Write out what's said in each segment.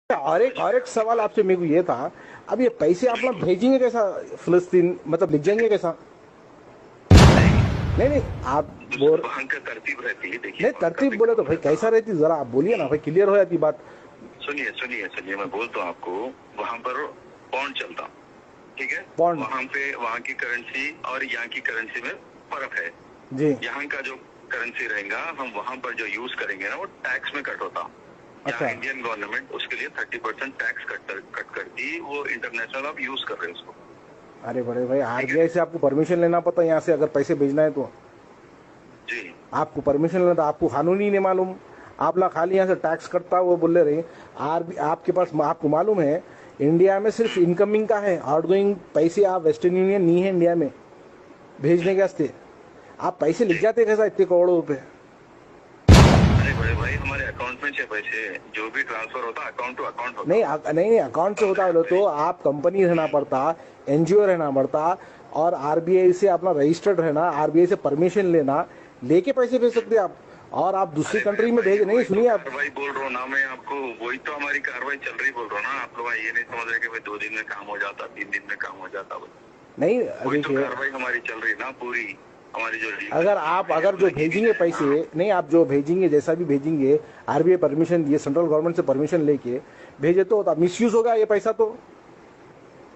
और एक सवाल आपसे मेरे को ये था, अब ये पैसे आप लोग भेजेंगे कैसा फिलिस्तीन, मतलब लिख जाएंगे कैसा? नहीं, नहीं नहीं, आप बोल, वहाँ का तरतीब रहती है। देखिए नहीं वहाँ का तरतीब भी बोले तो काम भाई रहता कैसा है। रहती, जरा आप बोलिए ना भाई, क्लियर हो जाती बात। सुनिए सुनिए सुनिए, मैं बोलता हूँ आपको, वहाँ पर पौंड चलता, ठीक है। पौंड, वहाँ पे वहाँ की करेंसी और यहाँ की करेंसी में फर्क है। जी यहाँ का जो करेंसी रहेगा, हम वहाँ पर जो यूज करेंगे ना, वो टैक्स में कट होता। यहाँ अच्छा। इंडियन गवर्नमेंट उसके लिए 30% टैक्स कट करती, वो इंटरनेशनल आप यूज कर रहे हैं उसको, अरे बड़े भाई, ठीक आरबीआई है से आपको परमिशन लेना पड़ता है यहाँ से अगर पैसे भेजना है तो? जी। आपको परमिशन लेना था, आपको कानून ही नहीं मालूम। आप लोग खाली यहाँ से टैक्स कटता वो बोल रहे। आपके पास, आपको मालूम है इंडिया में सिर्फ इनकमिंग का है, आउटगोइंग पैसे आप वेस्टर्न यूनियन नहीं है इंडिया में भेजने के वास्ते। आप पैसे लिख जी, जाते कैसा इतने करोड़ों रुपए? अरे बड़े भाई, हमारे अकाउंट में छह पैसे, जो भी ट्रांसफर होता अकाउंट टू अकाउंट होता। नहीं नहीं नहीं, अकाउंट से होता बोलो तो आप कंपनी रहना पड़ता, एनजीओ रहना पड़ता, और आरबीआई से अपना रजिस्टर्ड रहना, आरबीआई से परमिशन लेना, लेके पैसे भेज सकते आप। और आप दूसरी अरे मेरे कंट्री में भाई, भेज, नहीं वही तो सुनिए आप, कार्रवाई बोल रहा हूँ ना मैं आपको, वही तो हमारी कार्रवाई चल रही बोल रहा हूँ ना। आप लोग ये नहीं समझ रहे कि भाई 2 दिन में काम हो जाता, 3 दिन में काम हो जाता। नहीं वही तो देखिए, कार्रवाई हमारी चल रही ना पूरी, हमारी जो लीगल अगर टीम आप, है अगर वो जो लगी भी भेजेंगे है पैसे, ना। नहीं आप जो भेजेंगे जैसा भी भेजेंगे, आरबीआई परमिशन दिए, सेंट्रल गवर्नमेंट से परमिशन लेके भेजे तो मिस यूज होगा ये पैसा तो,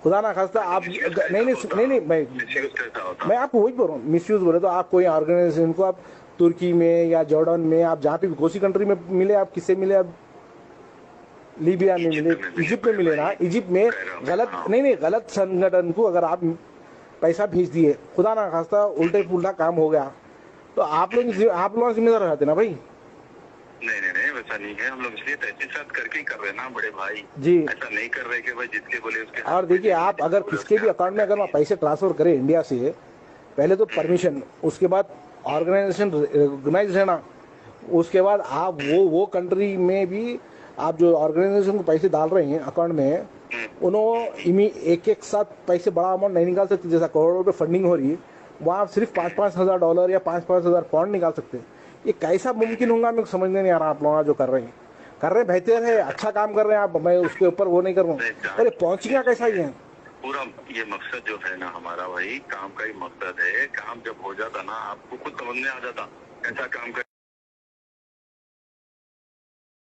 खुदा ना खास्ता तो आप, मिसयूज नहीं कैसा नहीं होता? नहीं नहीं, मिसयूज कैसा होता? मैं आपको वही बोल रहा हूँ, मिस यूज बोले तो आप कोई ऑर्गेनाइजेशन को, आप तुर्की में या जॉर्डन में, आप जहाँ पे भी कोसी कंट्री में मिले, आप किससे मिले, आप लीबिया में मिले, इजिप्ट में मिले इजिप्ट में बड़े मिले ना, भाई, इजिप्ट में कह रहा हूँ मैं, गलत, हाँ। नहीं नहीं, गलत संगठन को अगर आप पैसा भेज दिए, खुदा ना खास्ता उल्टे पुल्टा काम हो गया, तो आप लोग जिम्मेदार रहते ना भाई। नहीं नहीं नहीं, वैसा नहीं है। हम लोग इसलिए तहकीकात करके ही कर रहे हैं ना बड़े भाई। जी। ऐसा नहीं कर रहे कि भाई जिसके बोले उसके और हाथ में देखिए, जाइए, आप अगर जिसके बोले किसके उसके भी हाथ में अकाउंट में अगर आप जाइए। पैसे ट्रांसफर करें इंडिया से, पहले तो परमिशन, उसके बाद ऑर्गेनाइजेशन रिकॉग्नाइज रहना, उसके बाद आप वो कंट्री में भी आप जो ऑर्गेनाइजेशन को पैसे डाल रहे हैं अकाउंट में, उन्होंने एक एक साथ पैसे बड़ा अमाउंट नहीं निकाल सकते, जैसा करोड़ों रुपए फंडिंग हो रही है, वहाँ आप सिर्फ 5,000 $5,000 या 5,000 पाउंड निकाल सकते हैं। ये कैसा मुमकिन होगा, मेरे को समझने नहीं आ रहा। आप लोग जो कर रहे हैं, कर रहे बेहतर है, अच्छा काम कर रहे हैं आप, मैं उसके ऊपर वो नहीं कर रहा हूँ, नहीं, अरे ये पहुँचेगा कैसा सुनिए, ये? पूरा ये मकसद जो है ना हमारा, वही काम का ही मकसद है। काम जब हो जाता ना, आपको खुद समझ में आ जाता कैसा काम कर